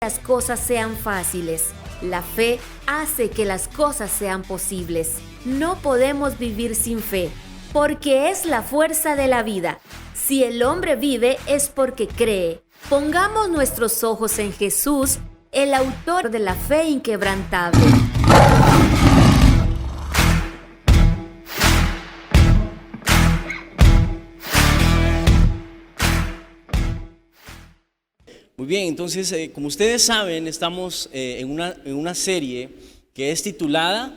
las cosas sean fáciles. La fe hace que las cosas sean posibles. No podemos vivir sin fe, porque es la fuerza de la vida. Si el hombre vive es porque cree. Pongamos nuestros ojos en Jesús, el autor de la fe inquebrantable. Muy bien, entonces, como ustedes saben, estamos en una serie que es titulada...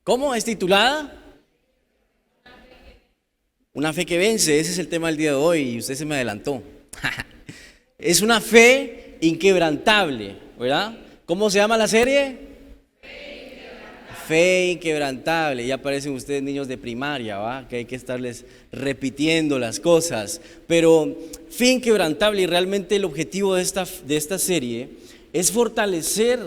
¿Cómo es titulada? Una fe que vence. Ese es el tema del día de hoy y usted se me adelantó. Es una fe inquebrantable, ¿verdad? ¿Cómo se llama la serie? Fe inquebrantable. Ya aparecen ustedes niños de primaria, ¿va? Que hay que estarles repitiendo las cosas. Pero fe inquebrantable, y realmente el objetivo de esta serie es fortalecer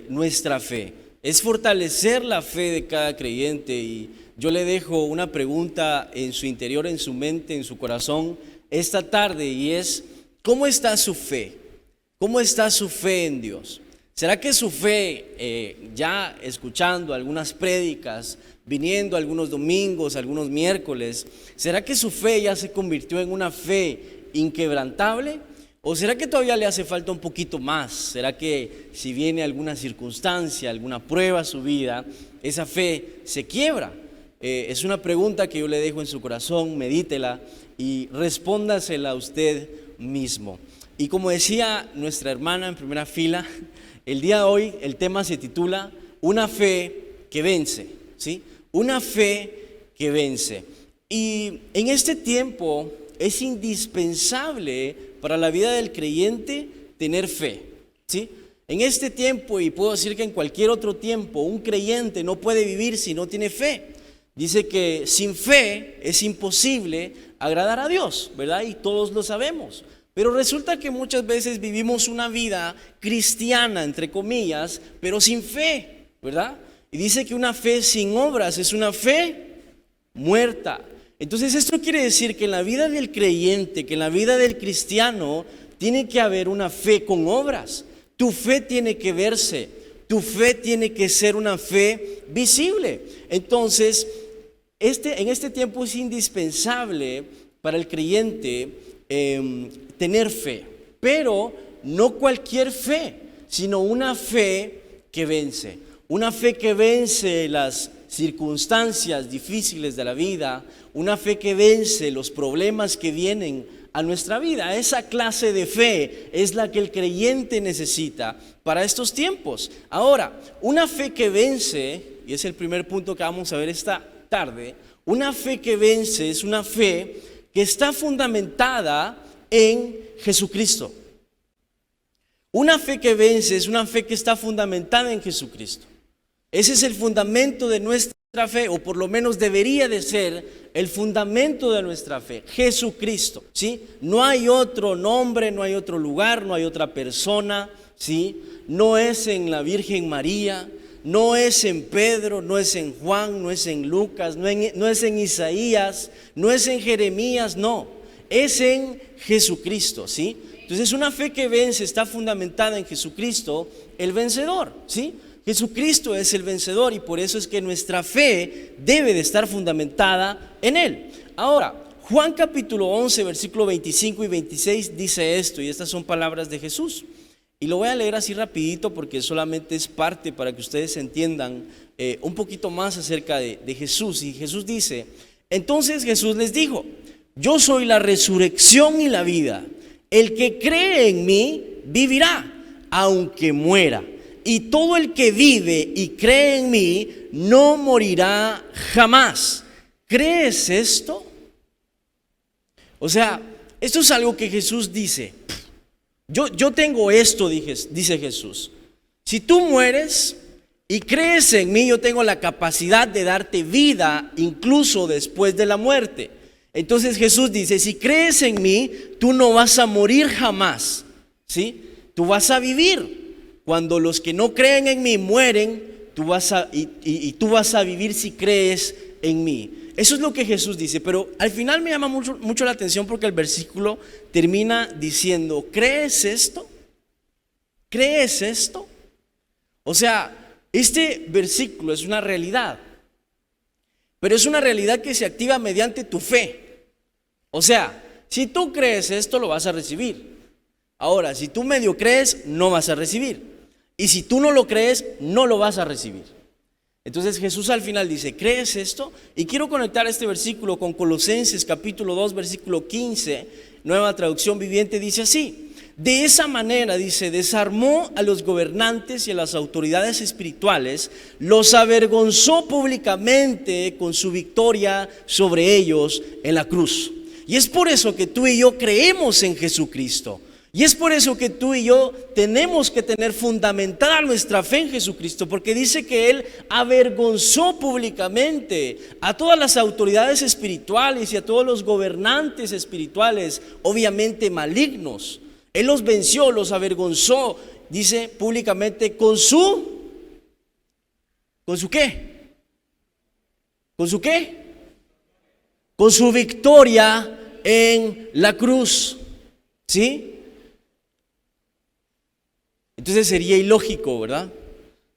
nuestra fe. Es fortalecer la fe de cada creyente. Y yo le dejo una pregunta en su interior, en su mente, en su corazón esta tarde, y es: ¿cómo está su fe? ¿Cómo está su fe en Dios? ¿Será que su fe, ya escuchando algunas prédicas, viniendo algunos domingos, algunos miércoles, será que su fe ya se convirtió en una fe inquebrantable? ¿O será que todavía le hace falta un poquito más? ¿Será que si viene alguna circunstancia, alguna prueba a su vida, esa fe se quiebra? Es una pregunta que yo le dejo en su corazón, medítela y respóndasela a usted mismo. Y como decía nuestra hermana en primera fila, el día de hoy el tema se titula Una fe que vence, ¿sí? Una fe que vence. Y en este tiempo es indispensable para la vida del creyente tener fe, ¿sí? En este tiempo, y puedo decir que en cualquier otro tiempo, un creyente no puede vivir si no tiene fe. Dice que sin fe es imposible agradar a Dios, ¿verdad? Y todos lo sabemos. Pero resulta que muchas veces vivimos una vida cristiana, entre comillas, pero sin fe, ¿verdad? Y dice que una fe sin obras es una fe muerta. Entonces esto quiere decir que en la vida del creyente, que en la vida del cristiano, tiene que haber una fe con obras. Tu fe tiene que verse, tu fe tiene que ser una fe visible. Entonces, en este tiempo es indispensable para el creyente tener fe, pero no cualquier fe, sino una fe que vence. Una fe que vence las circunstancias difíciles de la vida, una fe que vence los problemas que vienen a nuestra vida. Esa clase de fe es la que el creyente necesita para estos tiempos. Ahora, una fe que vence, y es el primer punto que vamos a ver esta tarde, una fe que vence es una fe que está fundamentada en Jesucristo. Una fe que vence es una fe que está fundamentada en Jesucristo. Ese es el fundamento de nuestra fe, o por lo menos debería de ser el fundamento de nuestra fe, Jesucristo, ¿sí? No hay otro nombre, no hay otro lugar, no hay otra persona, ¿sí? No es en la Virgen María, no es en Pedro, no es en Juan, no es en Lucas, no es en Isaías, no es en Jeremías, no, es en Jesucristo, ¿sí? Entonces una fe que vence está fundamentada en Jesucristo, el vencedor, ¿sí? Jesucristo es el vencedor, y por eso es que nuestra fe debe de estar fundamentada en Él. Ahora, Juan capítulo 11, versículo 25 y 26 dice esto, y estas son palabras de Jesús. Y lo voy a leer así rapidito porque solamente es parte para que ustedes entiendan un poquito más acerca de Jesús. Y Jesús dice: entonces Jesús les dijo: yo soy la resurrección y la vida. El que cree en mí vivirá, aunque muera. Y todo el que vive y cree en mí no morirá jamás. ¿Crees esto? O sea, esto es algo que Jesús dice. Yo tengo esto, dice Jesús. Si tú mueres y crees en mí, yo tengo la capacidad de darte vida incluso después de la muerte. Entonces Jesús dice: si crees en mí, tú no vas a morir jamás, ¿sí? Tú vas a vivir. Cuando los que no creen en mí mueren, tú vas a vivir si crees en mí. Eso es lo que Jesús dice, pero al final me llama mucho la atención porque el versículo termina diciendo, ¿crees esto? ¿Crees esto? O sea, este versículo es una realidad, pero es una realidad que se activa mediante tu fe. O sea, si tú crees esto, lo vas a recibir. Ahora, si tú medio crees, no vas a recibir. Y si tú no lo crees, no lo vas a recibir. Entonces Jesús al final dice, ¿crees esto? Y quiero conectar este versículo con Colosenses capítulo 2, versículo 15, Nueva Traducción Viviente, dice así. De esa manera, dice, desarmó a los gobernantes y a las autoridades espirituales, los avergonzó públicamente con su victoria sobre ellos en la cruz. Y es por eso que tú y yo creemos en Jesucristo. Y es por eso que tú y yo tenemos que tener fundamentada nuestra fe en Jesucristo, porque dice que Él avergonzó públicamente a todas las autoridades espirituales y a todos los gobernantes espirituales, obviamente malignos. Él los venció, los avergonzó, dice públicamente, ¿con su qué? ¿Con su qué? Con su victoria en la cruz. ¿Sí? Entonces sería ilógico, ¿verdad?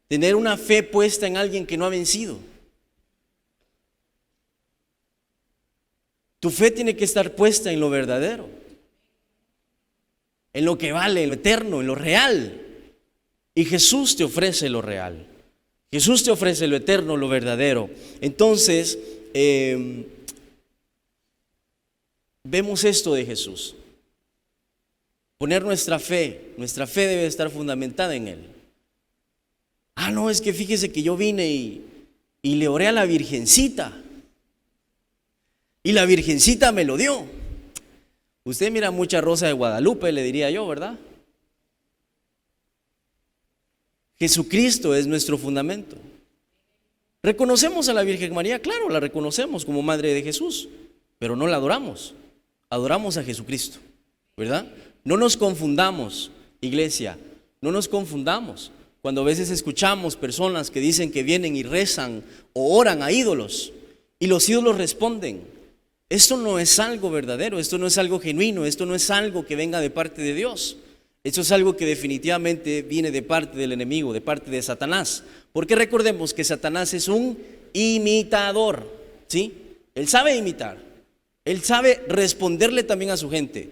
Tener una fe puesta en alguien que no ha vencido. Tu fe tiene que estar puesta en lo verdadero, en lo que vale, en lo eterno, en lo real. Y Jesús te ofrece lo real. Jesús te ofrece lo eterno, lo verdadero. Entonces, vemos esto de Jesús. Poner nuestra fe debe estar fundamentada en Él. No, es que fíjese que yo vine y le oré a la Virgencita. Y la Virgencita me lo dio. Usted mira mucha Rosa de Guadalupe, le diría yo, ¿verdad? Jesucristo es nuestro fundamento. ¿Reconocemos a la Virgen María? Claro, la reconocemos como Madre de Jesús, pero no la adoramos. Adoramos a Jesucristo, ¿verdad? No nos confundamos, iglesia, no nos confundamos. Cuando a veces escuchamos personas que dicen que vienen y rezan o oran a ídolos y los ídolos responden, esto no es algo verdadero, esto no es algo genuino, esto no es algo que venga de parte de Dios. Esto es algo que definitivamente viene de parte del enemigo, de parte de Satanás. Porque recordemos que Satanás es un imitador, ¿sí? Él sabe imitar, él sabe responderle también a su gente,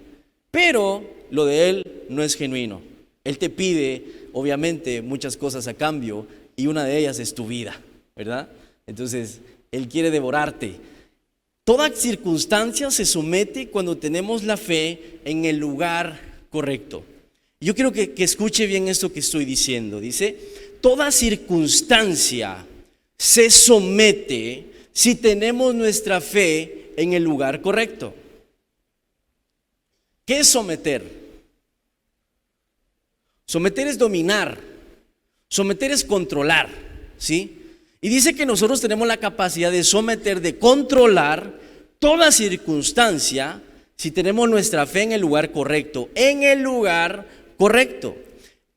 pero lo de él no es genuino. Él te pide, obviamente, muchas cosas a cambio y una de ellas es tu vida, ¿verdad? Entonces, él quiere devorarte. Toda circunstancia se somete cuando tenemos la fe en el lugar correcto. Yo quiero que escuche bien esto que estoy diciendo. Dice, toda circunstancia se somete si tenemos nuestra fe en el lugar correcto. ¿Qué es someter? Someter es dominar, someter es controlar, ¿sí? Y dice que nosotros tenemos la capacidad de someter, de controlar toda circunstancia si tenemos nuestra fe en el lugar correcto, en el lugar correcto.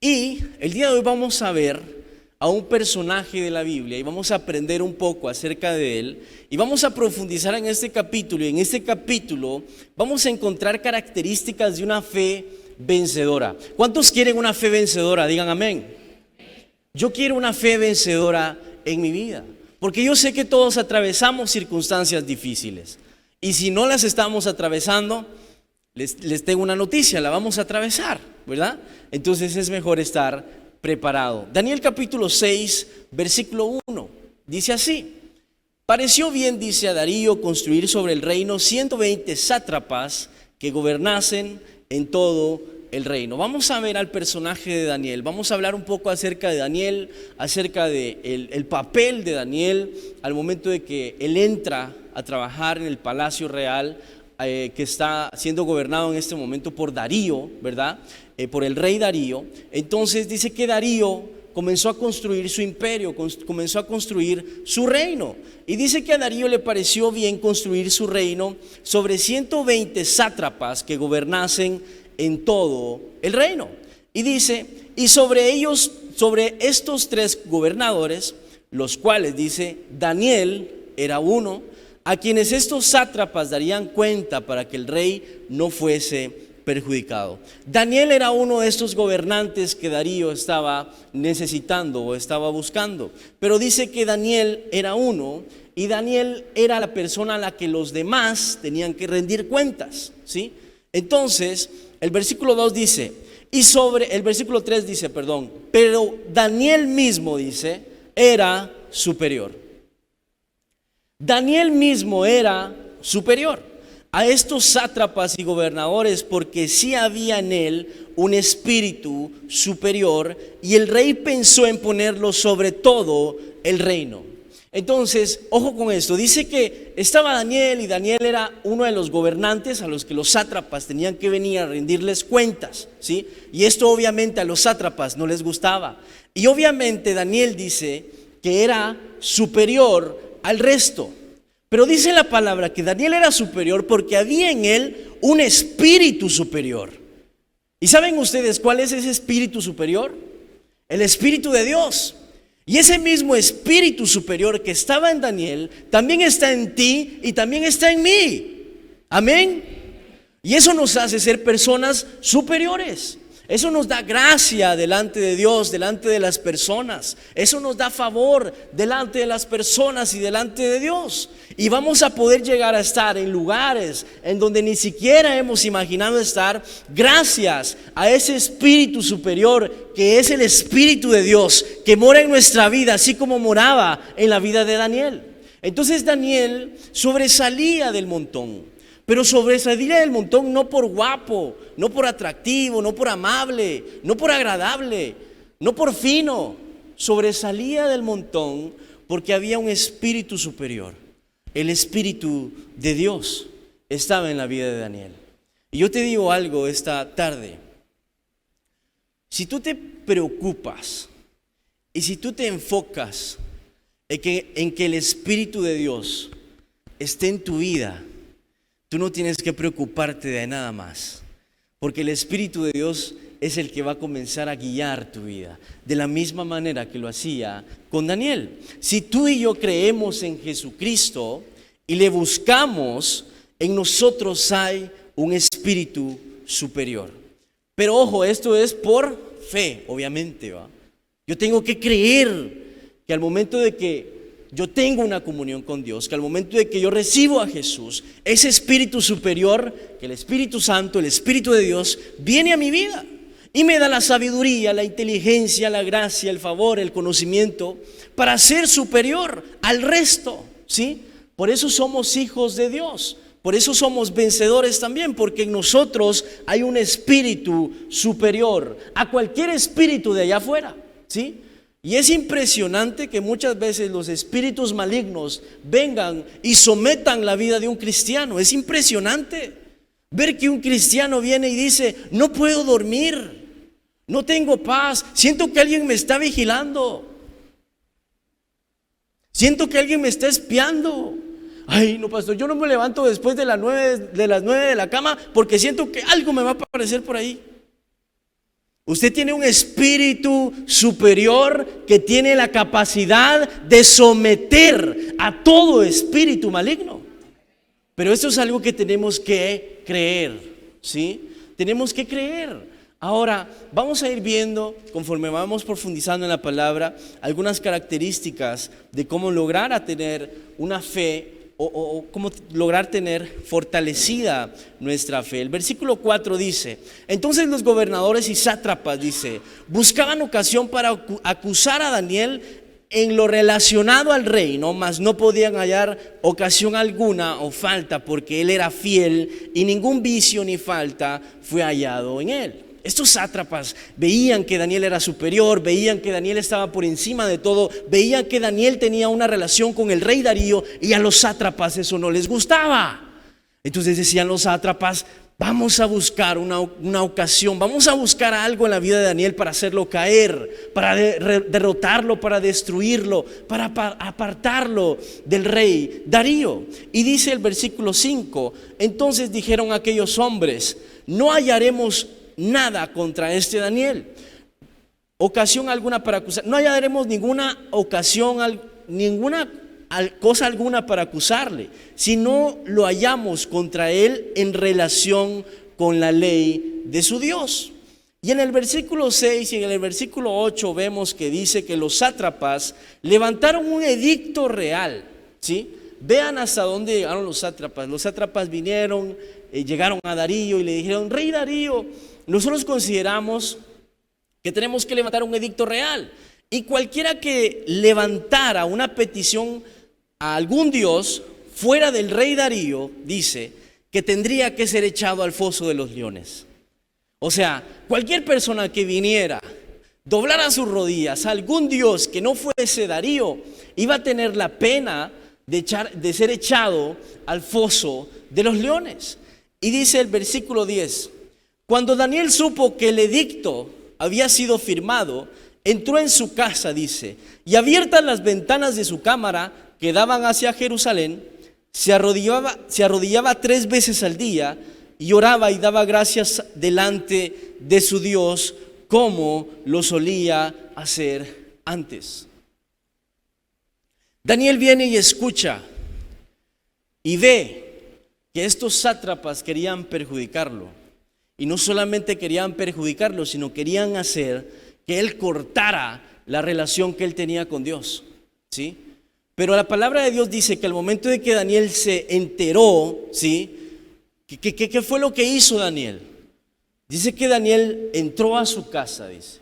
Y el día de hoy vamos a ver a un personaje de la Biblia y vamos a aprender un poco acerca de él y vamos a profundizar en este capítulo, y en este capítulo vamos a encontrar características de una fe vencedora. ¿Cuántos quieren una fe vencedora? Digan amén. Yo quiero una fe vencedora en mi vida, porque yo sé que todos atravesamos circunstancias difíciles, y si no las estamos atravesando, les tengo una noticia, la vamos a atravesar, ¿verdad? Entonces es mejor estar preparado. Daniel capítulo 6, versículo 1, dice así: pareció bien, dice, a Darío construir sobre el reino 120 sátrapas que gobernasen en todo el reino. Vamos a ver al personaje de Daniel, vamos a hablar un poco acerca de Daniel, acerca de el papel de Daniel al momento de que él entra a trabajar en el palacio real que está siendo gobernado en este momento por Darío, ¿verdad? Por el rey Darío. Entonces dice que Darío comenzó a construir su imperio, comenzó a construir su reino. Y dice que a Darío le pareció bien construir su reino sobre 120 sátrapas que gobernasen en todo el reino. Y dice, y sobre ellos, sobre estos tres gobernadores, los cuales dice, Daniel era uno, a quienes estos sátrapas darían cuenta para que el rey no fuese perjudicado. Daniel era uno de estos gobernantes que Darío estaba necesitando o estaba buscando, pero dice que Daniel era uno, y Daniel era la persona a la que los demás tenían que rendir cuentas, ¿sí? Entonces, el versículo 2 dice, el versículo 3 dice, pero Daniel mismo, dice, era superior. Daniel mismo era superior a estos sátrapas y gobernadores, porque sí había en él un espíritu superior, y el rey pensó en ponerlo sobre todo el reino. Entonces, ojo con esto, dice que estaba Daniel, y Daniel era uno de los gobernantes a los que los sátrapas tenían que venir a rendirles cuentas, ¿sí? Y esto obviamente a los sátrapas no les gustaba, y obviamente Daniel dice que era superior al resto. Pero dice la palabra que Daniel era superior porque había en él un espíritu superior. ¿Y saben ustedes cuál es ese espíritu superior? El Espíritu de Dios. Y ese mismo espíritu superior que estaba en Daniel también está en ti y también está en mí. Amén. Y eso nos hace ser personas superiores. Eso nos da gracia delante de Dios, delante de las personas. Eso nos da favor delante de las personas y delante de Dios. Y vamos a poder llegar a estar en lugares en donde ni siquiera hemos imaginado estar, gracias a ese espíritu superior que es el Espíritu de Dios, que mora en nuestra vida, así como moraba en la vida de Daniel. Entonces Daniel sobresalía del montón. Pero sobresalía del montón no por guapo, no por atractivo, no por amable, no por agradable, no por fino. Sobresalía del montón porque había un espíritu superior. El Espíritu de Dios estaba en la vida de Daniel. Y yo te digo algo esta tarde. Si tú te preocupas y si tú te enfocas en que el Espíritu de Dios esté en tu vida, tú no tienes que preocuparte de nada más, porque el Espíritu de Dios es el que va a comenzar a guiar tu vida, de la misma manera que lo hacía con Daniel. Si tú y yo creemos en Jesucristo y le buscamos, en nosotros hay un espíritu superior. Pero ojo, esto es por fe, obviamente, ¿va? Yo tengo que creer que al momento de que yo tengo una comunión con Dios, que al momento de que yo recibo a Jesús, ese espíritu superior, que el Espíritu Santo, el Espíritu de Dios, viene a mi vida y me da la sabiduría, la inteligencia, la gracia, el favor, el conocimiento para ser superior al resto, ¿sí? Por eso somos hijos de Dios, por eso somos vencedores también, porque en nosotros hay un espíritu superior a cualquier espíritu de allá afuera, ¿sí? Y es impresionante que muchas veces los espíritus malignos vengan y sometan la vida de un cristiano. Es impresionante ver que un cristiano viene y dice: no puedo dormir, no tengo paz, siento que alguien me está vigilando, siento que alguien me está espiando. Ay, no, pastor, yo no me levanto después de las 9 de la cama porque siento que algo me va a aparecer por ahí. Usted tiene un espíritu superior que tiene la capacidad de someter a todo espíritu maligno. Pero esto es algo que tenemos que creer, ¿sí? Tenemos que creer. Ahora, vamos a ir viendo, conforme vamos profundizando en la palabra, algunas características de cómo lograr a tener una fe o cómo lograr tener fortalecida nuestra fe. El versículo 4 dice: entonces los gobernadores y sátrapas, dice, buscaban ocasión para acusar a Daniel en lo relacionado al reino, mas no podían hallar ocasión alguna o falta, porque él era fiel y ningún vicio ni falta fue hallado en él. Estos sátrapas veían que Daniel era superior, veían que Daniel estaba por encima de todo, veían que Daniel tenía una relación con el rey Darío, y a los sátrapas eso no les gustaba. Entonces decían los sátrapas: vamos a buscar una ocasión, vamos a buscar algo en la vida de Daniel para hacerlo caer, para derrotarlo, para destruirlo, para apartarlo del rey Darío. Y dice el versículo 5: entonces dijeron aquellos hombres: no hallaremos nada contra este Daniel, ocasión alguna para acusar, no hallaremos ninguna ocasión, ninguna cosa alguna para acusarle, si no lo hallamos contra él en relación con la ley de su Dios. Y en el versículo 6 y en el versículo 8 vemos que dice que los sátrapas levantaron un edicto real, ¿sí? Vean hasta dónde llegaron los sátrapas. Los sátrapas vinieron, llegaron a Darío y le dijeron: Rey Darío, nosotros consideramos que tenemos que levantar un edicto real, y cualquiera que levantara una petición a algún dios fuera del rey Darío, dice que tendría que ser echado al foso de los leones. O sea, cualquier persona que viniera, doblara sus rodillas a algún dios que no fuese Darío, iba a tener la pena de ser echado al foso de los leones. Y dice el versículo 10: cuando Daniel supo que el edicto había sido firmado, entró en su casa, dice, y abiertas las ventanas de su cámara que daban hacia Jerusalén, se arrodillaba 3 veces al día y oraba y daba gracias delante de su Dios, como lo solía hacer antes. Daniel viene y escucha y ve que estos sátrapas querían perjudicarlo. Y no solamente querían perjudicarlo, sino querían hacer que él cortara la relación que él tenía con Dios, ¿sí? Pero la palabra de Dios dice que al momento de que Daniel se enteró, ¿sí? ¿Qué fue lo que hizo Daniel? Dice que Daniel entró a su casa, dice,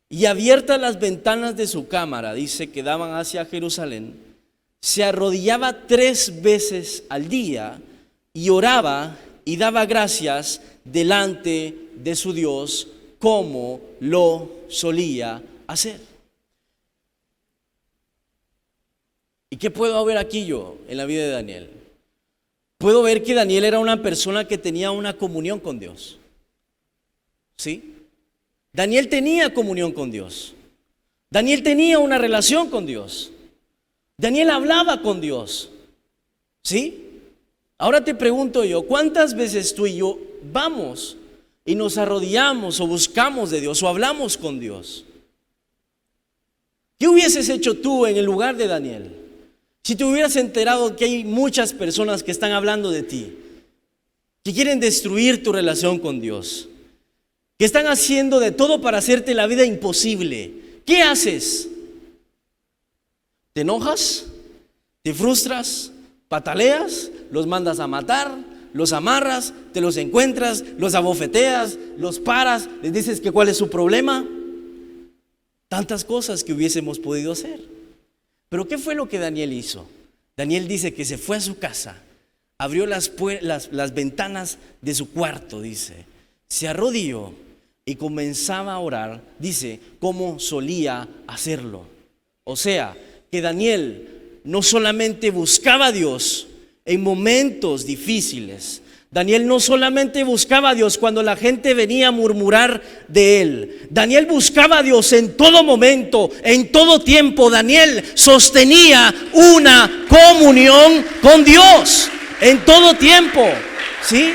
y abiertas las ventanas de su cámara, dice, que daban hacia Jerusalén, se arrodillaba 3 veces al día y oraba y daba gracias delante de su Dios, como lo solía hacer. ¿Y qué puedo ver aquí yo en la vida de Daniel? Puedo ver que Daniel era una persona que tenía una comunión con Dios, ¿sí? Daniel tenía comunión con Dios. Daniel tenía una relación con Dios. Daniel hablaba con Dios, ¿sí? Ahora te pregunto yo, ¿cuántas veces tú y yo vamos y nos arrodillamos o buscamos de Dios o hablamos con Dios? ¿Qué hubieses hecho tú en el lugar de Daniel si te hubieras enterado que hay muchas personas que están hablando de ti, que quieren destruir tu relación con Dios, que están haciendo de todo para hacerte la vida imposible? ¿Qué haces? ¿Te enojas? ¿Te frustras? ¿Pataleas? ¿Los mandas a matar? ¿Los amarras? ¿Te los encuentras? ¿Los abofeteas? ¿Los paras? ¿Les dices que cuál es su problema? Tantas cosas que hubiésemos podido hacer. Pero ¿qué fue lo que Daniel hizo? Daniel dice que se fue a su casa, abrió las ventanas de su cuarto, dice, se arrodilló y comenzaba a orar, dice, como solía hacerlo. O sea, que Daniel no solamente buscaba a Dios en momentos difíciles. Daniel no solamente buscaba a Dios cuando la gente venía a murmurar de él. Daniel buscaba a Dios en todo momento, en todo tiempo. Daniel sostenía una comunión con Dios en todo tiempo, ¿sí?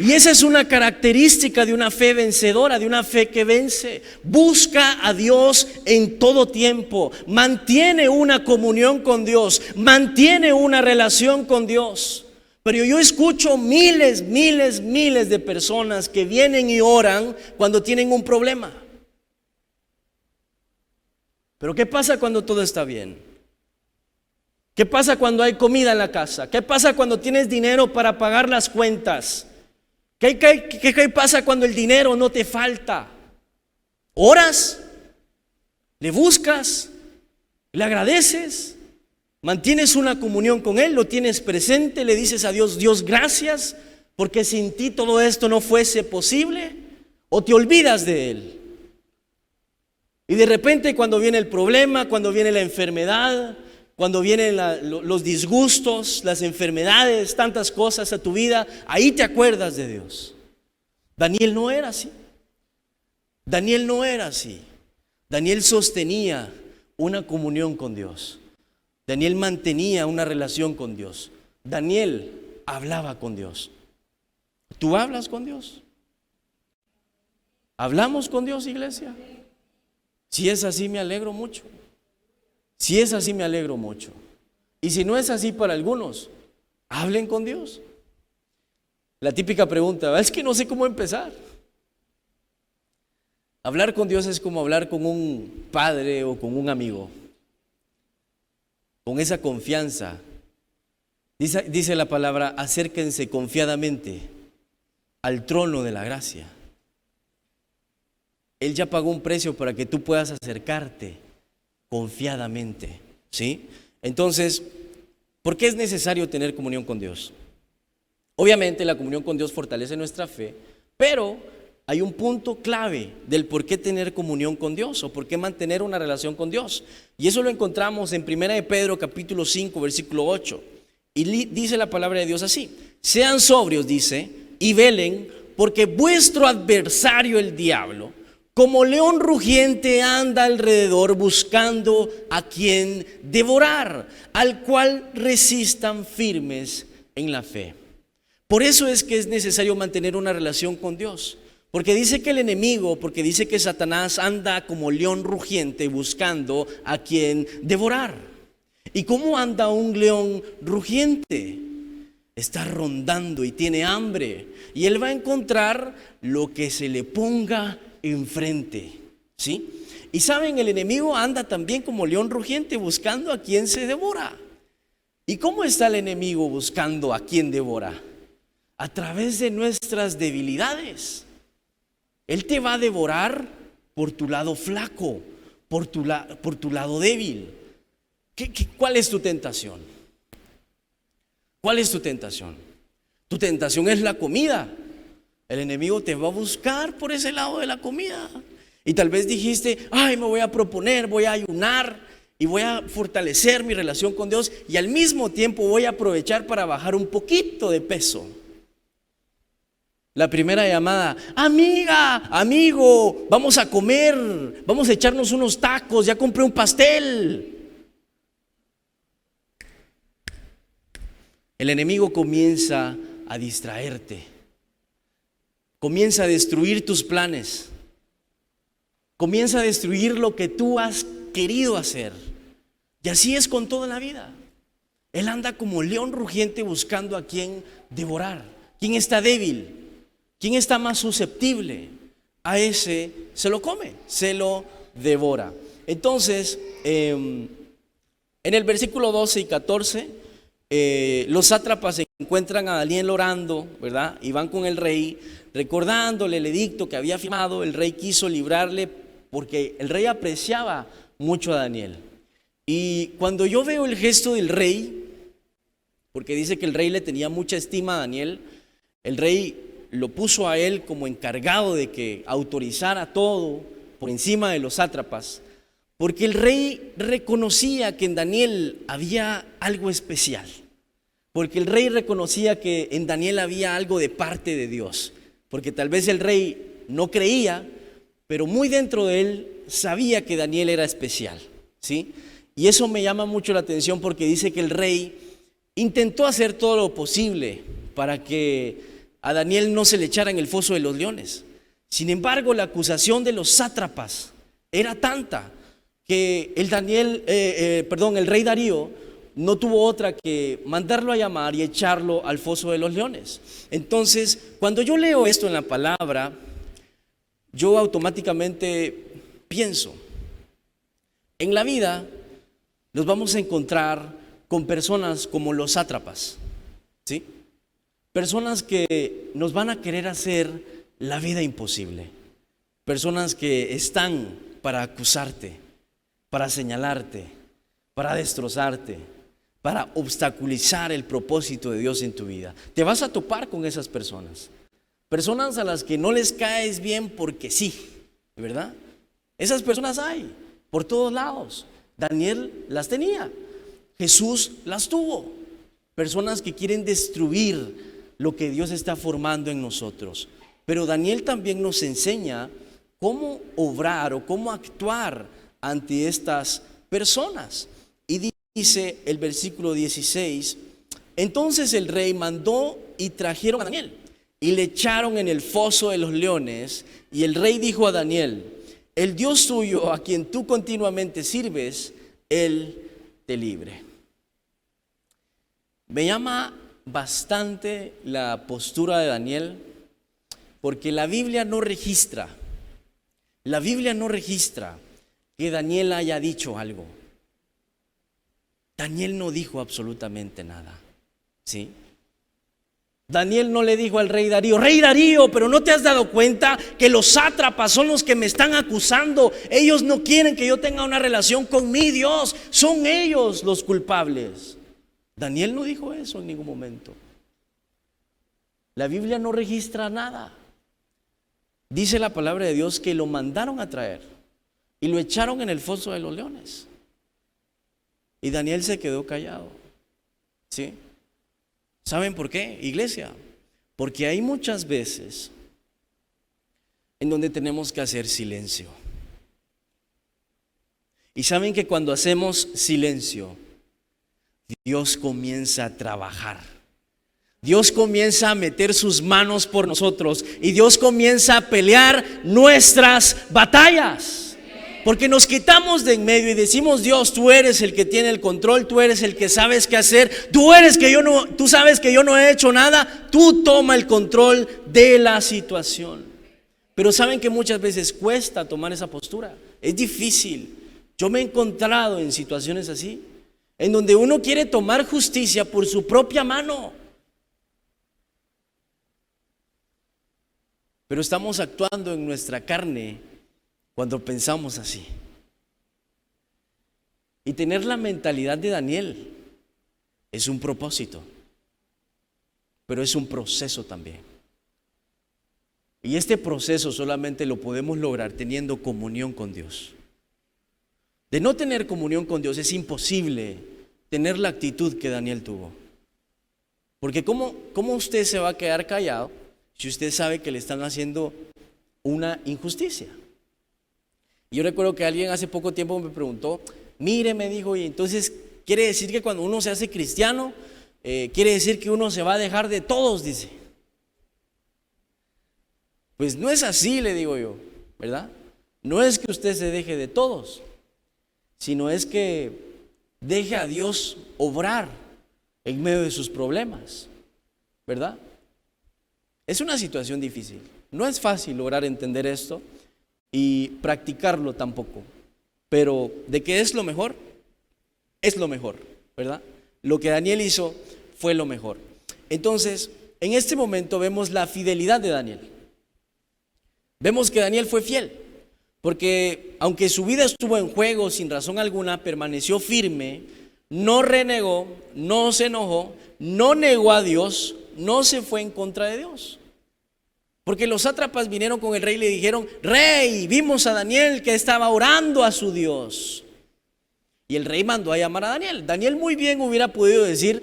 Y esa es una característica de una fe vencedora, de una fe que vence. Busca a Dios en todo tiempo, mantiene una comunión con Dios, mantiene una relación con Dios. Pero yo escucho miles de personas que vienen y oran cuando tienen un problema. Pero ¿qué pasa cuando todo está bien? ¿Qué pasa cuando hay comida en la casa? ¿Qué pasa cuando tienes dinero para pagar las cuentas? ¿Qué pasa cuando el dinero no te falta? ¿Oras? ¿Le buscas? ¿Le agradeces? ¿Mantienes una comunión con Él? ¿Lo tienes presente? ¿Le dices a Dios, Dios, gracias, porque sin ti todo esto no fuese posible? ¿O te olvidas de Él? Y de repente cuando viene el problema, cuando viene la enfermedad, cuando vienen los disgustos, las enfermedades, tantas cosas a tu vida, ahí te acuerdas de Dios. Daniel no era así. Daniel no era así. Daniel sostenía una comunión con Dios. Daniel mantenía una relación con Dios. Daniel hablaba con Dios. ¿Tú hablas con Dios? ¿Hablamos con Dios, iglesia? Si es así, me alegro mucho. Si es así, me alegro mucho. Y si no es así para algunos, hablen con Dios. La típica pregunta, es que no sé cómo empezar. Hablar con Dios es como hablar con un padre o con un amigo. Con esa confianza. Dice la palabra, acérquense confiadamente al trono de la gracia. Él ya pagó un precio para que tú puedas acercarte confiadamente, ¿sí? Entonces, ¿por qué es necesario tener comunión con Dios? Obviamente la comunión con Dios fortalece nuestra fe, pero hay un punto clave del por qué tener comunión con Dios o por qué mantener una relación con Dios. Y eso lo encontramos en 1 de Pedro capítulo 5 versículo 8. Y dice la palabra de Dios así: sean sobrios, dice, y velen, porque vuestro adversario el diablo, como león rugiente, anda alrededor buscando a quien devorar, al cual resistan firmes en la fe. Por eso es que es necesario mantener una relación con Dios. Porque dice que el enemigo, porque dice que Satanás anda como león rugiente buscando a quien devorar. ¿Y cómo anda un león rugiente? Está rondando y tiene hambre. Y él va a encontrar lo que se le ponga enfrente, ¿sí? Y saben, el enemigo anda también como león rugiente buscando a quien se devora. ¿Y cómo está el enemigo buscando a quien devora? A través de nuestras debilidades. Él te va a devorar por tu lado flaco, por tu lado débil. ¿Cuál es tu tentación? ¿Cuál es tu tentación? Tu tentación es la comida. El enemigo te va a buscar por ese lado de la comida. Y tal vez dijiste, me voy a proponer, voy a ayunar y voy a fortalecer mi relación con Dios y al mismo tiempo voy a aprovechar para bajar un poquito de peso. La primera llamada, amiga, amigo, vamos a comer, vamos a echarnos unos tacos, ya compré un pastel. El enemigo comienza a distraerte, comienza a destruir tus planes, comienza a destruir lo que tú has querido hacer. Y así es con toda la vida. Él anda como león rugiente buscando a quien devorar. ¿Quién está débil? ¿Quién está más susceptible? A ese se lo come, se lo devora. Entonces, en el versículo 12 y 14, los sátrapas encuentran a Daniel orando, ¿verdad? Y van con el rey, recordándole el edicto que había firmado. El rey quiso librarle porque el rey apreciaba mucho a Daniel. Y cuando yo veo el gesto del rey, porque dice que el rey le tenía mucha estima a Daniel, el rey lo puso a él como encargado de que autorizara todo por encima de los sátrapas, porque el rey reconocía que en Daniel había algo especial, porque el rey reconocía que en Daniel había algo de parte de Dios, porque tal vez el rey no creía, pero muy dentro de él sabía que Daniel era especial, ¿sí? Y eso me llama mucho la atención porque dice que el rey intentó hacer todo lo posible para que a Daniel no se le echara en el foso de los leones. Sin embargo, la acusación de los sátrapas era tanta que el rey Darío no tuvo otra que mandarlo a llamar y echarlo al foso de los leones. Entonces, cuando yo leo esto en la palabra, yo automáticamente pienso, en la vida nos vamos a encontrar con personas como los sátrapas, ¿sí? Personas que nos van a querer hacer la vida imposible. Personas que están para acusarte, para señalarte, para destrozarte, para obstaculizar el propósito de Dios en tu vida. Te vas a topar con esas personas. Personas a las que no les caes bien porque sí, ¿verdad? Esas personas hay por todos lados. Daniel las tenía, Jesús las tuvo. Personas que quieren destruir lo que Dios está formando en nosotros. Pero Daniel también nos enseña cómo obrar o cómo actuar ante estas personas. Y dice el versículo 16, entonces el rey mandó y trajeron a Daniel y le echaron en el foso de los leones. Y el rey dijo a Daniel, el Dios tuyo a quien tú continuamente sirves Él te libre. Me llama bastante la postura de Daniel, porque la Biblia no registra que Daniel haya dicho algo. Daniel no dijo absolutamente nada, ¿sí? Daniel no le dijo al rey Darío, pero ¿no te has dado cuenta que los sátrapas son los que me están acusando? Ellos no quieren que yo tenga una relación con mi Dios, son ellos los culpables. Daniel no dijo eso en ningún momento. La Biblia no registra nada. Dice la palabra de Dios que lo mandaron a traer y lo echaron en el foso de los leones. Y Daniel se quedó callado, ¿sí? ¿Saben por qué, iglesia? Porque hay muchas veces en donde tenemos que hacer silencio. Y saben que cuando hacemos silencio, Dios comienza a trabajar. Dios comienza a meter sus manos por nosotros y Dios comienza a pelear nuestras batallas. Porque nos quitamos de en medio y decimos: Dios, tú eres el que tiene el control, tú eres el que sabes qué hacer, tú sabes que yo no he hecho nada, tú toma el control de la situación. Pero saben que muchas veces cuesta tomar esa postura, es difícil. Yo me he encontrado en situaciones así, en donde uno quiere tomar justicia por su propia mano, pero estamos actuando en nuestra carne cuando pensamos así. Y tener la mentalidad de Daniel es un propósito, pero es un proceso también. Y este proceso solamente lo podemos lograr teniendo comunión con Dios. De no tener comunión con Dios es imposible tener la actitud que Daniel tuvo. Porque ¿cómo usted se va a quedar callado si usted sabe que le están haciendo una injusticia? Yo recuerdo que alguien hace poco tiempo me preguntó, mire, me dijo, y entonces quiere decir que cuando uno se hace cristiano, quiere decir que uno se va a dejar de todos, dice. Pues no es así, le digo yo, ¿verdad? No es que usted se deje de todos, sino es que deje a Dios obrar en medio de sus problemas, ¿verdad? Es una situación difícil, no es fácil lograr entender esto y practicarlo tampoco, pero ¿de qué es lo mejor? Es lo mejor, ¿verdad? Lo que Daniel hizo fue lo mejor. Entonces, en este momento vemos la fidelidad de Daniel. Vemos que Daniel fue fiel, porque aunque su vida estuvo en juego sin razón alguna, permaneció firme, no renegó, no se enojó, no negó a Dios, no se fue en contra de Dios. Porque los sátrapas vinieron con el rey y le dijeron: rey, vimos a Daniel que estaba orando a su Dios. Y el rey mandó a llamar a Daniel. Daniel muy bien hubiera podido decir: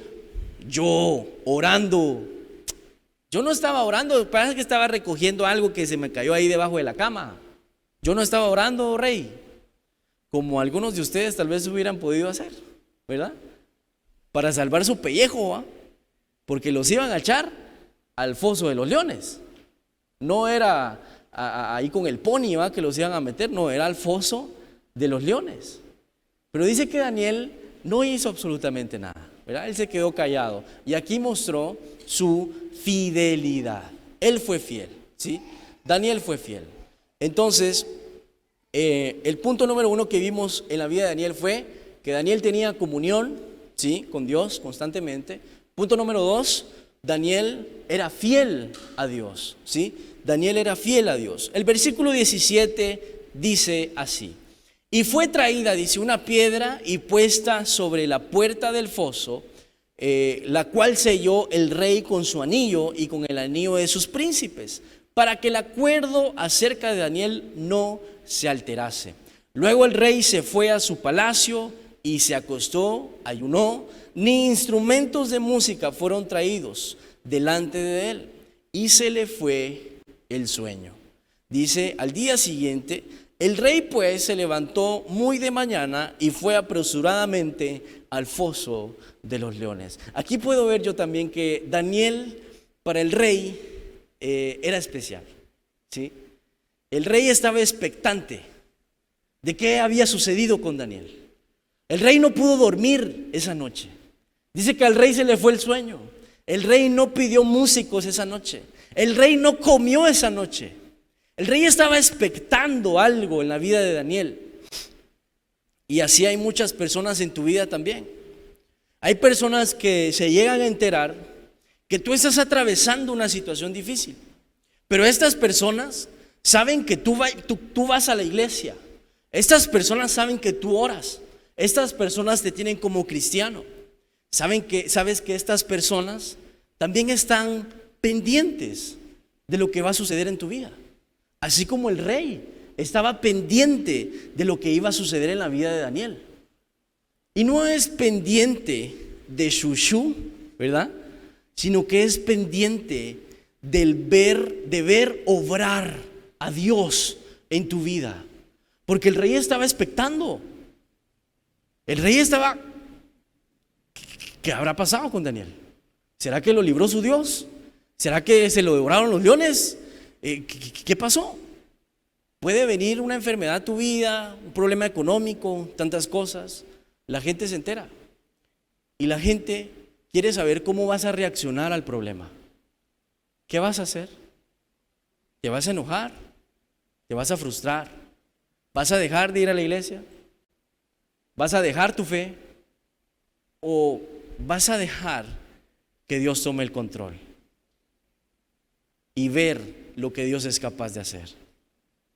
yo orando. Yo no estaba orando, parece que estaba recogiendo algo que se me cayó ahí debajo de la cama. Yo no estaba orando, rey, como algunos de ustedes tal vez hubieran podido hacer, ¿verdad? Para salvar su pellejo, ¿va? Porque los iban a echar al foso de los leones. No era ahí con el pony, ¿va? Que los iban a meter, no, era al foso de los leones. Pero dice que Daniel no hizo absolutamente nada, ¿verdad? Él se quedó callado y aquí mostró su fidelidad. Él fue fiel, ¿sí? Daniel fue fiel. Entonces, el punto número 1 que vimos en la vida de Daniel fue que Daniel tenía comunión, ¿sí?, con Dios constantemente. Punto número 2, Daniel era fiel a Dios, ¿sí? Daniel era fiel a Dios. El versículo 17 dice así: y fue traída, dice, una piedra y puesta sobre la puerta del foso, la cual selló el rey con su anillo y con el anillo de sus príncipes, para que el acuerdo acerca de Daniel no se alterase. Luego el rey se fue a su palacio y se acostó, ayunó, ni instrumentos de música fueron traídos delante de él, y se le fue el sueño. Dice, al día siguiente, el rey pues se levantó muy de mañana y fue apresuradamente al foso de los leones. Aquí puedo ver yo también que Daniel para el rey era especial, ¿sí? El rey estaba expectante de qué había sucedido con Daniel. El rey no pudo dormir esa noche. Dice que al rey se le fue el sueño. El rey no pidió músicos esa noche. El rey no comió esa noche. El rey estaba expectando algo en la vida de Daniel. Y así hay muchas personas en tu vida también. Hay personas que se llegan a enterar que tú estás atravesando una situación difícil. Pero estas personas saben que tú vas a la iglesia. Estas personas saben que tú oras. Estas personas te tienen como cristiano. Sabes que estas personas también están pendientes de lo que va a suceder en tu vida. Así como el rey estaba pendiente de lo que iba a suceder en la vida de Daniel. Y no es pendiente de shushu, ¿verdad? Sino que es pendiente de ver obrar a Dios en tu vida. Porque el rey estaba expectando. El rey estaba, ¿qué habrá pasado con Daniel? ¿Será que lo libró su Dios? ¿Será que se lo devoraron los leones? ¿Qué pasó? Puede venir una enfermedad a tu vida, un problema económico, tantas cosas. La gente se entera. Y la gente quiere saber cómo vas a reaccionar al problema. ¿Qué vas a hacer? ¿Te vas a enojar? ¿Te vas a frustrar? ¿Vas a dejar de ir a la iglesia? ¿Vas a dejar tu fe? ¿O vas a dejar que Dios tome el control y ver lo que Dios es capaz de hacer?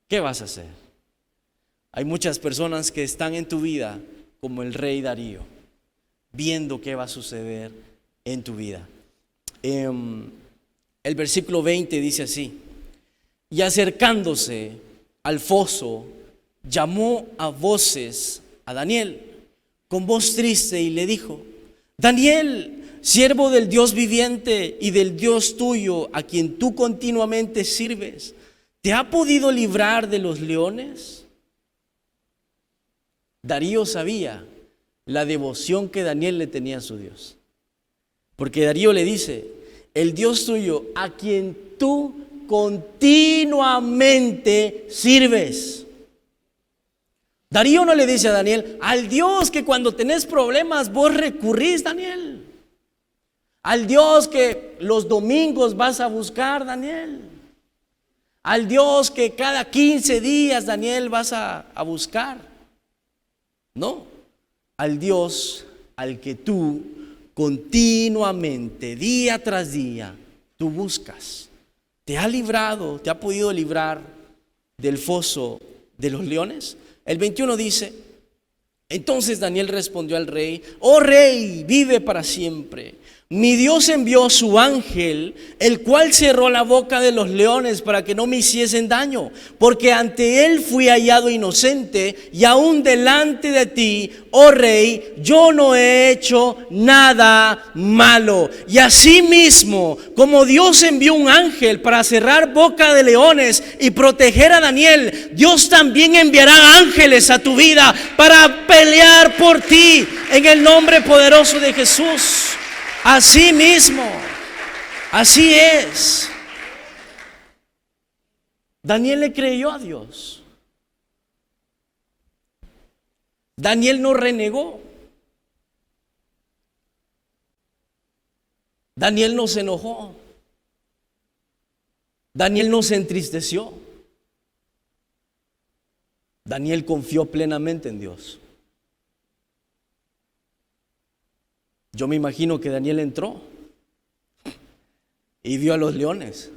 ¿Qué vas a hacer? Hay muchas personas que están en tu vida como el rey Darío, viendo qué va a suceder en tu vida. El versículo 20 dice así: y acercándose al foso, llamó a voces a Daniel con voz triste y le dijo: Daniel, siervo del Dios viviente y del Dios tuyo, a quien tú continuamente sirves, ¿te ha podido librar de los leones? Darío sabía la devoción que Daniel le tenía a su Dios, porque Darío le dice: el Dios tuyo, a quien tú continuamente sirves. Darío no le dice a Daniel: al Dios que cuando tenés problemas vos recurrís, Daniel. Al Dios que los domingos vas a buscar, Daniel. Al Dios que cada 15 días, Daniel, vas a buscar. No, al Dios al que tú continuamente, día tras día, tú buscas. ¿Te ha librado, te ha podido librar del foso de los leones? El 21 dice: entonces Daniel respondió al rey: oh rey, vive para siempre. Mi Dios envió su ángel, el cual cerró la boca de los leones para que no me hiciesen daño, porque ante él fui hallado inocente, y aún delante de ti, oh rey, yo no he hecho nada malo. Y asimismo, como Dios envió un ángel para cerrar boca de leones y proteger a Daniel, Dios también enviará ángeles a tu vida para pelear por ti en el nombre poderoso de Jesús. Así mismo, así es. Daniel le creyó a Dios. Daniel no renegó. Daniel no se enojó. Daniel no se entristeció. Daniel confió plenamente en Dios. Yo me imagino que Daniel entró y vio a los leones.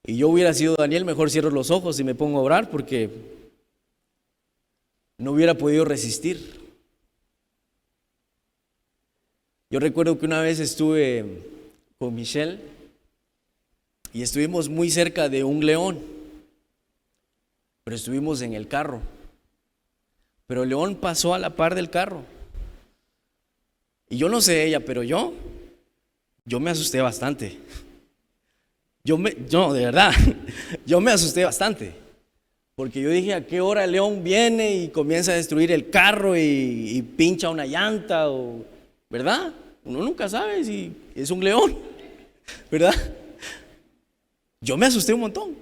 Y yo hubiera sido Daniel, mejor cierro los ojos y me pongo a orar, porque no hubiera podido resistir. Yo recuerdo que una vez estuve con Michelle y estuvimos muy cerca de un león, pero estuvimos en el carro. Pero el león pasó a la par del carro. Y yo no sé ella, pero yo me asusté bastante. De verdad, yo me asusté bastante. Porque yo dije: ¿a qué hora el león viene y comienza a destruir el carro y pincha una llanta? ¿Verdad? Uno nunca sabe si es un león, ¿verdad? Yo me asusté un montón.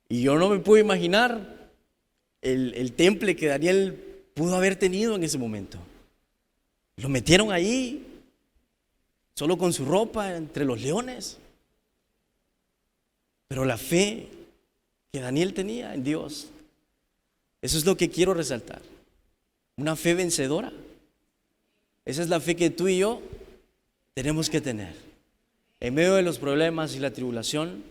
Y yo no me pude imaginar el temple que Daniel pudo haber tenido en ese momento. Lo metieron ahí, solo con su ropa, entre los leones. Pero la fe que Daniel tenía en Dios, eso es lo que quiero resaltar. Una fe vencedora. Esa es la fe que tú y yo tenemos que tener. En medio de los problemas y la tribulación,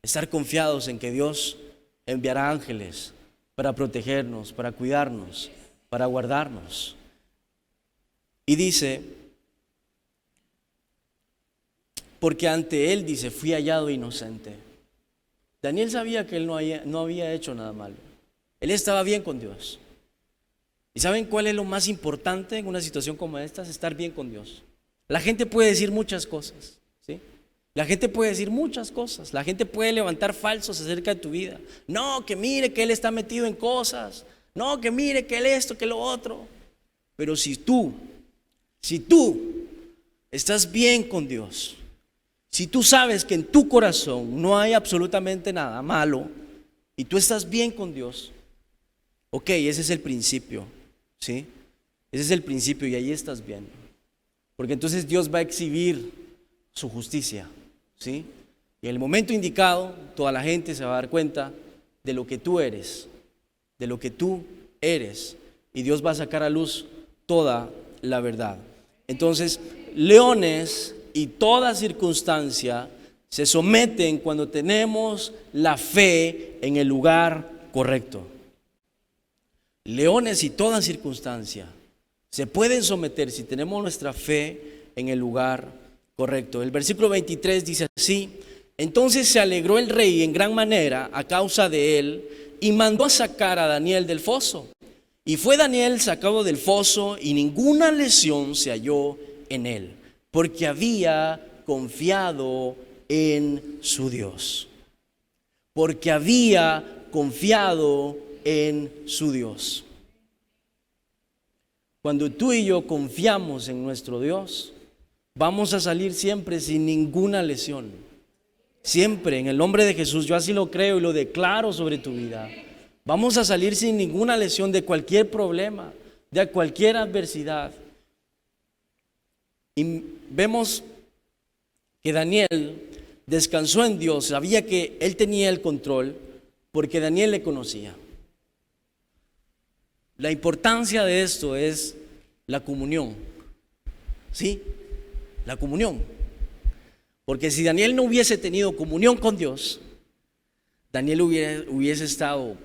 estar confiados en que Dios enviará ángeles para protegernos, para cuidarnos, para guardarnos. Y dice, porque ante Él, dice, fui hallado inocente. Daniel sabía que él no había hecho nada malo. Él estaba bien con Dios. ¿Y saben cuál es lo más importante en una situación como esta? Es estar bien con Dios. La gente puede decir muchas cosas, ¿sí? La gente puede decir muchas cosas. La gente puede levantar falsos acerca de tu vida. No, que mire que él está metido en cosas. No, que mire que él esto, que lo otro. Pero si tú estás bien con Dios, si tú sabes que en tu corazón no hay absolutamente nada malo y tú estás bien con Dios, ok, ese es el principio, ¿sí? Ese es el principio y ahí estás bien. Porque entonces Dios va a exhibir su justicia, ¿sí? Y en el momento indicado, toda la gente se va a dar cuenta de lo que tú eres, de lo que tú eres. Y Dios va a sacar a luz toda la verdad. Entonces, leones y toda circunstancia se someten cuando tenemos la fe en el lugar correcto. Leones y toda circunstancia se pueden someter si tenemos nuestra fe en el lugar correcto. El versículo 23 dice así: entonces se alegró el rey en gran manera a causa de él y mandó a sacar a Daniel del foso. Y fue Daniel sacado del foso y ninguna lesión se halló en él, porque había confiado en su Dios. Porque había confiado en su Dios. Cuando tú y yo confiamos en nuestro Dios, vamos a salir siempre sin ninguna lesión. Siempre, en el nombre de Jesús, yo así lo creo y lo declaro sobre tu vida. Vamos a salir sin ninguna lesión de cualquier problema, de cualquier adversidad. Y vemos que Daniel descansó en Dios, sabía que él tenía el control porque Daniel le conocía. La importancia de esto es la comunión, ¿sí? La comunión. Porque si Daniel no hubiese tenido comunión con Dios, Daniel hubiese estado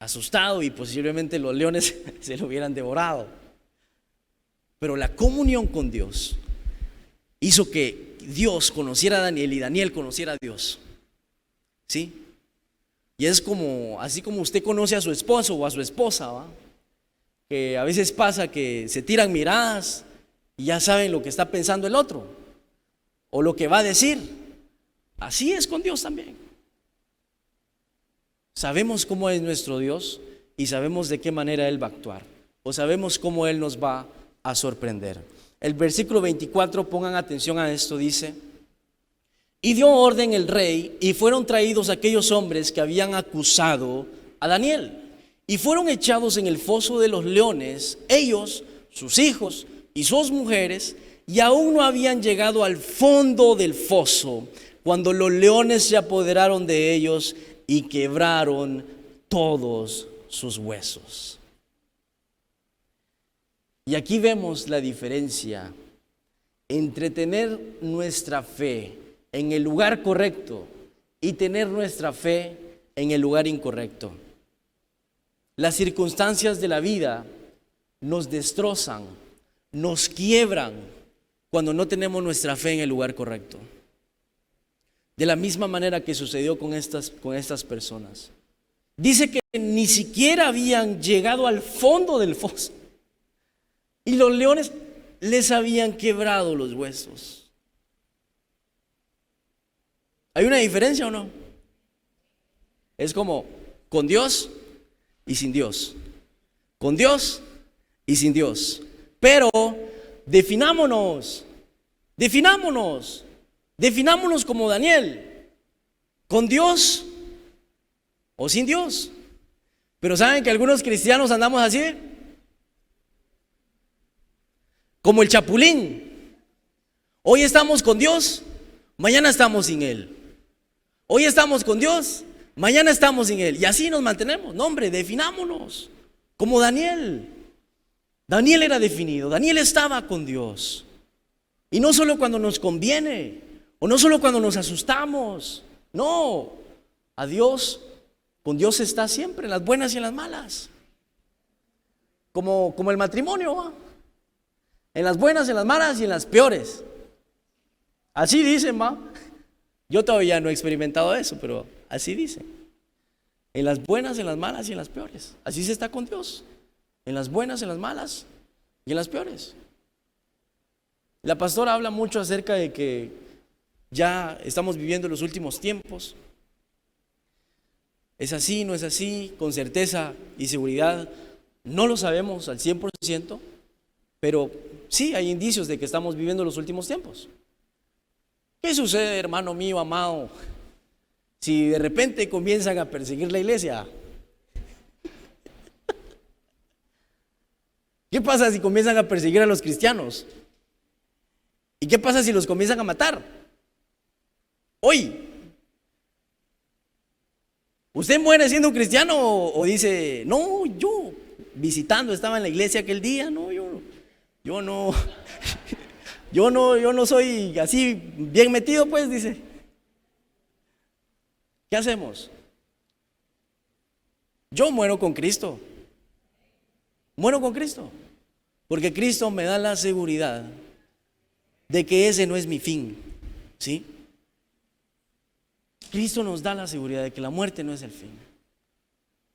asustado y posiblemente los leones se lo hubieran devorado. Pero la comunión con Dios hizo que Dios conociera a Daniel y Daniel conociera a Dios, ¿sí? Y es como, así como usted conoce a su esposo o a su esposa, ¿va? Que a veces pasa que se tiran miradas y ya saben lo que está pensando el otro o lo que va a decir. Así es con Dios también. Sabemos cómo es nuestro Dios y sabemos de qué manera Él va a actuar, o sabemos cómo Él nos va a sorprender. El versículo 24, pongan atención a esto, dice: y dio orden el rey, y fueron traídos aquellos hombres que habían acusado a Daniel, y fueron echados en el foso de los leones, ellos, sus hijos y sus mujeres, y aún no habían llegado al fondo del foso, cuando los leones se apoderaron de ellos y quebraron todos sus huesos. Y aquí vemos la diferencia entre tener nuestra fe en el lugar correcto y tener nuestra fe en el lugar incorrecto. Las circunstancias de la vida nos destrozan, nos quiebran cuando no tenemos nuestra fe en el lugar correcto. De la misma manera que sucedió con estas personas. Dice que ni siquiera habían llegado al fondo del foso y los leones les habían quebrado los huesos. ¿Hay una diferencia o no? Es como con Dios y sin Dios. Con Dios y sin Dios. Pero definámonos como Daniel, con Dios o sin Dios. Pero ¿saben que algunos cristianos andamos así? Como el chapulín. Hoy estamos con Dios, mañana estamos sin Él. Hoy estamos con Dios, mañana estamos sin Él. Y así nos mantenemos. No, hombre, definámonos. Como Daniel. Daniel era definido, Daniel estaba con Dios. Y no solo cuando nos conviene, o no solo cuando nos asustamos. No, a Dios, con Dios está siempre, en las buenas y en las malas. Como el matrimonio, ¿va? En las buenas, en las malas y en las peores. Así dicen, ¿va? Yo todavía no he experimentado eso, pero así dicen. En las buenas, en las malas y en las peores. Así se está con Dios. En las buenas, en las malas y en las peores. La pastora habla mucho acerca de que ya estamos viviendo los últimos tiempos. ¿Es así? ¿No es así? Con certeza y seguridad no lo sabemos al 100%, pero sí hay indicios de que estamos viviendo los últimos tiempos. ¿Qué sucede, hermano mío amado, si de repente comienzan a perseguir la iglesia? ¿Qué pasa si comienzan a perseguir a los cristianos? ¿Y qué pasa si los comienzan a matar? Hoy, ¿usted muere siendo un cristiano o dice, no, yo visitando estaba en la iglesia aquel día? No, yo no, yo no soy así bien metido, pues, dice. ¿Qué hacemos? Yo muero con Cristo. Muero con Cristo. Porque Cristo me da la seguridad de que ese no es mi fin. ¿Sí? Cristo nos da la seguridad de que la muerte no es el fin.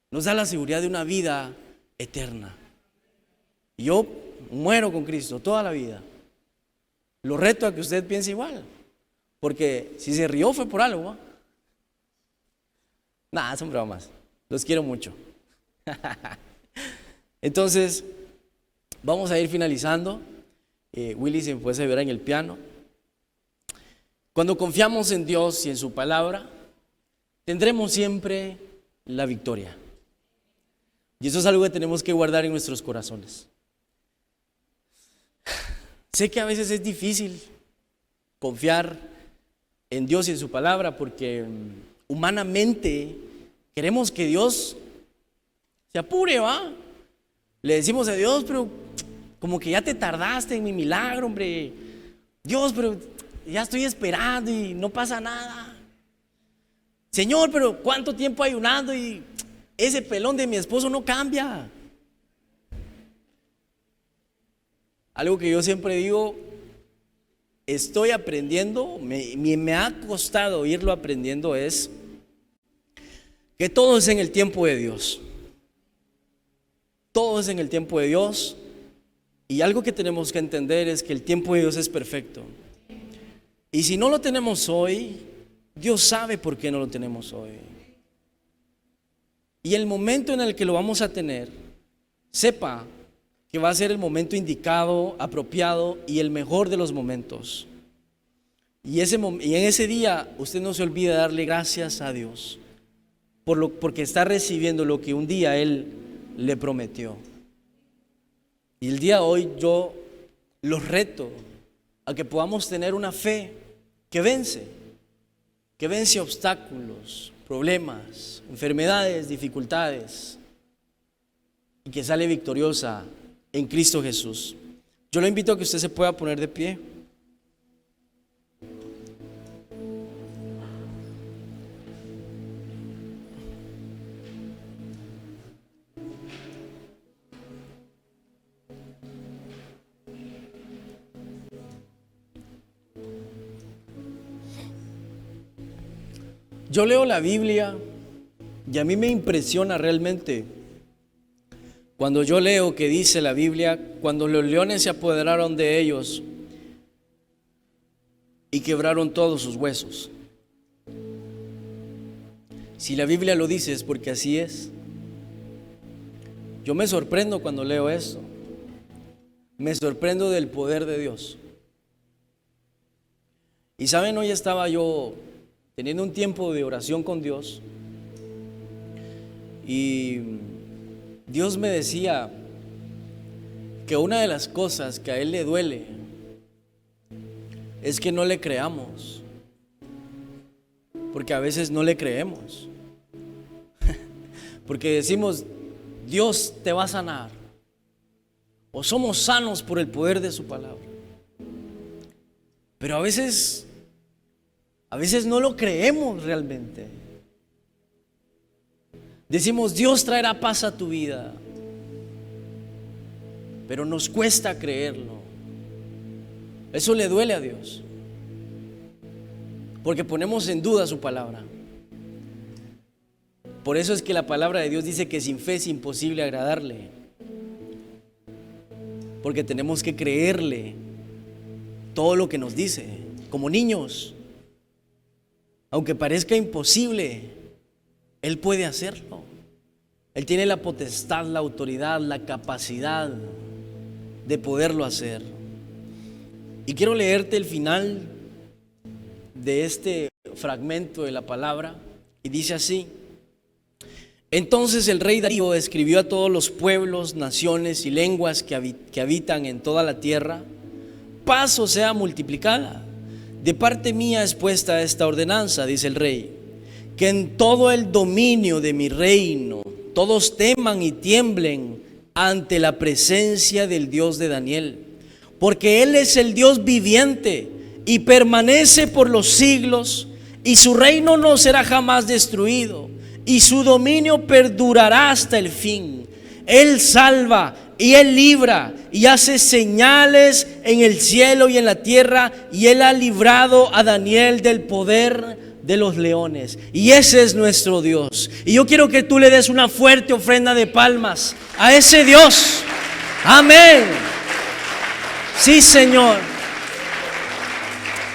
Nos da la seguridad de una vida eterna. Yo muero con Cristo toda la vida. Lo reto a que usted piense igual. Porque si se rió fue por algo, ¿eh? Nada, son bromas. Los quiero mucho. Entonces, vamos a ir finalizando. Willy se puede ver en el piano. Cuando confiamos en Dios y en su palabra, tendremos siempre la victoria. Y eso es algo que tenemos que guardar en nuestros corazones. Sé que a veces es difícil confiar en Dios y en su palabra porque humanamente queremos que Dios se apure, ¿va? Le decimos a Dios, pero como que ya te tardaste en mi milagro, hombre. Dios, pero ya estoy esperando y no pasa nada. Señor, pero ¿cuánto tiempo ayunando y ese pelón de mi esposo no cambia? Algo que yo siempre digo, estoy aprendiendo, me ha costado irlo aprendiendo, es que todo es en el tiempo de Dios. Todo es en el tiempo de Dios. Y algo que tenemos que entender es que el tiempo de Dios es perfecto. Y si no lo tenemos hoy, Dios sabe por qué no lo tenemos hoy. Y el momento en el que lo vamos a tener, sepa que va a ser el momento indicado, apropiado y el mejor de los momentos. Y en ese día usted no se olvide de darle gracias a Dios porque está recibiendo lo que un día Él le prometió. Y el día de hoy yo los reto a que podamos tener una fe que vence obstáculos, problemas, enfermedades, dificultades, y que sale victoriosa en Cristo Jesús. Yo lo invito a que usted se pueda poner de pie. Yo leo la Biblia y a mí me impresiona realmente cuando yo leo que dice la Biblia, cuando los leones se apoderaron de ellos y quebraron todos sus huesos. Si la Biblia lo dice es porque así es. Yo me sorprendo cuando leo esto. Me sorprendo del poder de Dios. Y saben, hoy estaba yo teniendo un tiempo de oración con Dios y Dios me decía que una de las cosas que a Él le duele es que no le creamos, porque a veces no le creemos, porque decimos, Dios te va a sanar, o somos sanos por el poder de su palabra, pero a veces no lo creemos realmente. Decimos, Dios traerá paz a tu vida, pero nos cuesta creerlo. Eso le duele a Dios, porque ponemos en duda su palabra. Por eso es que la palabra de Dios dice que sin fe es imposible agradarle, porque tenemos que creerle todo lo que nos dice, como niños. Aunque parezca imposible, Él puede hacerlo. Él tiene la potestad, la autoridad, la capacidad de poderlo hacer. Y quiero leerte el final de este fragmento de la palabra, y dice así: entonces el rey Darío escribió a todos los pueblos, naciones y lenguas que habitan en toda la tierra: paz os sea multiplicada. De parte mía es puesta esta ordenanza, dice el rey, que en todo el dominio de mi reino todos teman y tiemblen ante la presencia del Dios de Daniel, porque Él es el Dios viviente y permanece por los siglos, y su reino no será jamás destruido, y su dominio perdurará hasta el fin. Él salva y Él libra y hace señales en el cielo y en la tierra, y Él ha librado a Daniel del poder de los leones. Y ese es nuestro Dios. Y yo quiero que tú le des una fuerte ofrenda de palmas a ese Dios. Amén. Sí, Señor.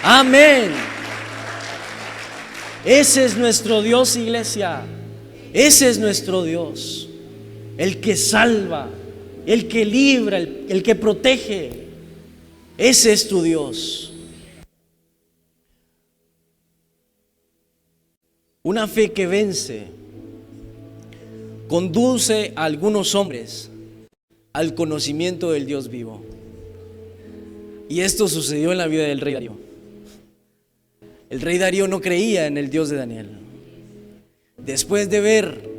Amén. Ese es nuestro Dios, iglesia. Ese es nuestro Dios. El que salva, el que libra, el que protege. Ese es tu Dios. Una fe que vence conduce a algunos hombres al conocimiento del Dios vivo. Y esto sucedió en la vida del rey Darío. El rey Darío no creía en el Dios de Daniel. Después de ver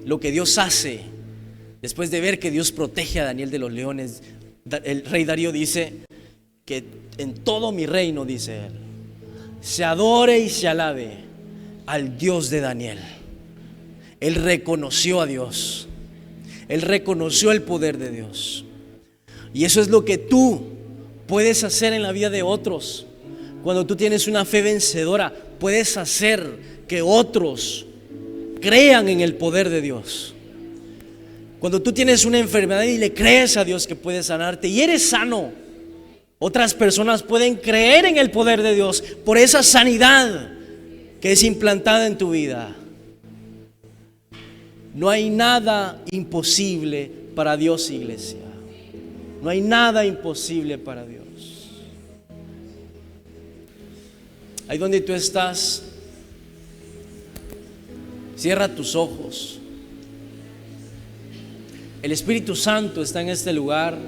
lo que Dios hace, después de ver que Dios protege a Daniel de los leones, el rey Darío dice que en todo mi reino, dice él, se adore y se alabe al Dios de Daniel. Él reconoció a Dios, él reconoció el poder de Dios. Y eso es lo que tú puedes hacer en la vida de otros. Cuando tú tienes una fe vencedora, puedes hacer que otros crean en el poder de Dios. Cuando tú tienes una enfermedad y le crees a Dios que puede sanarte y eres sano, otras personas pueden creer en el poder de Dios por esa sanidad que es implantada en tu vida. No hay nada imposible para Dios, iglesia. No hay nada imposible para Dios. Ahí donde tú estás, cierra tus ojos. El Espíritu Santo está en este lugar.